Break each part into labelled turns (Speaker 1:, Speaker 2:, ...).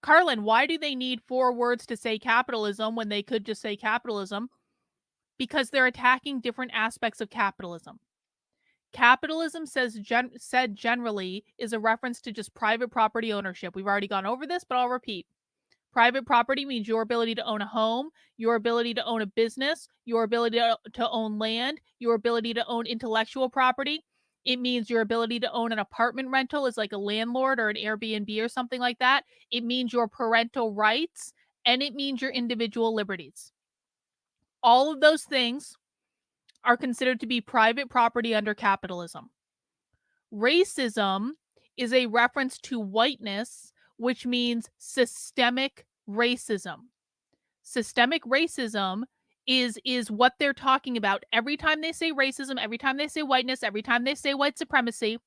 Speaker 1: Carlin, why do they need 4 words to say capitalism when they could just say capitalism? Because they're attacking different aspects of capitalism. Capitalism said generally is a reference to just private property ownership. We've already gone over this, but I'll repeat. Private property means your ability to own a home, your ability to own a business, your ability to own land, your ability to own intellectual property. It means your ability to own an apartment rental as like a landlord or an Airbnb or something like that. It means your parental rights, and it means your individual liberties. All of those things are considered to be private property under capitalism. Racism is a reference to whiteness, which means systemic racism. Systemic racism is what they're talking about every time they say racism, every time they say whiteness, every time they say white supremacy,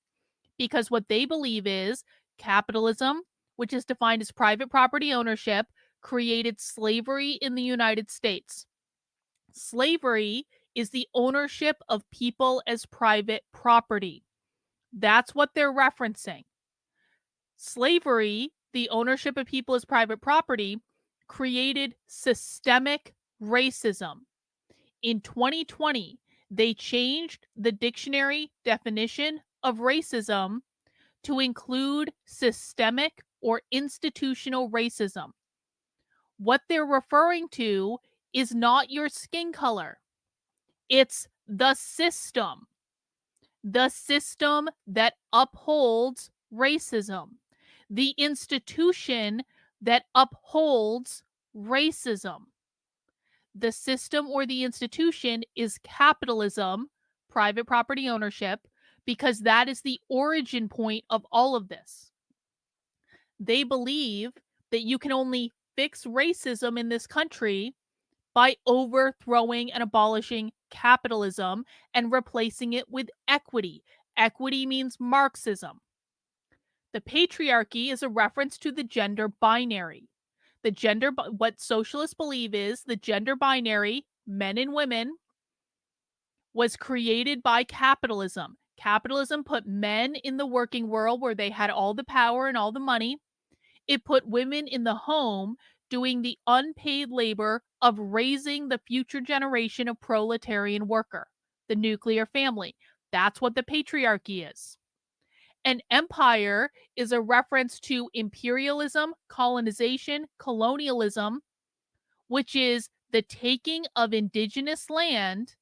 Speaker 1: because what they believe is capitalism, which is defined as private property ownership, created slavery in the United States. Slavery is the ownership of people as private property. That's what they're referencing. Slavery, the ownership of people as private property, created systemic racism. In 2020, they changed the dictionary definition of racism to include systemic or institutional racism. What they're referring to is not your skin color. It's the system that upholds racism, the institution that upholds racism. The system or the institution is capitalism, private property ownership, because that is the origin point of all of this. They believe that you can only fix racism in this country by overthrowing and abolishing capitalism and replacing it with equity. Equity means Marxism. The patriarchy is a reference to the gender binary. What socialists believe is the gender binary, men and women, was created by capitalism. Capitalism put men in the working world where they had all the power and all the money. It put women in the home doing the unpaid labor of raising the future generation of proletarian worker, the nuclear family. That's what the patriarchy is. An empire is a reference to imperialism, colonization, colonialism, which is the taking of indigenous land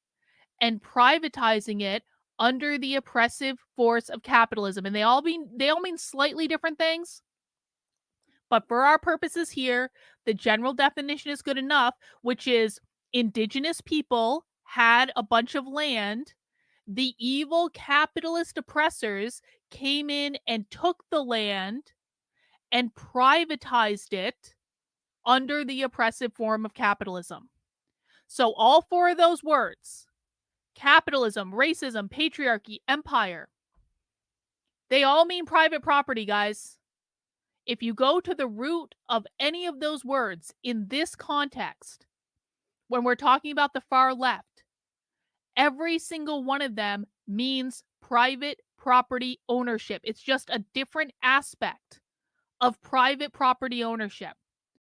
Speaker 1: and privatizing it under the oppressive force of capitalism. And they all mean slightly different things. But for our purposes here, the general definition is good enough, which is indigenous people had a bunch of land. The evil capitalist oppressors came in and took the land and privatized it under the oppressive form of capitalism. So all 4 of those words, capitalism, racism, patriarchy, empire, they all mean private property, guys. If you go to the root of any of those words in this context, when we're talking about the far left, every single one of them means private property ownership. It's just a different aspect of private property ownership.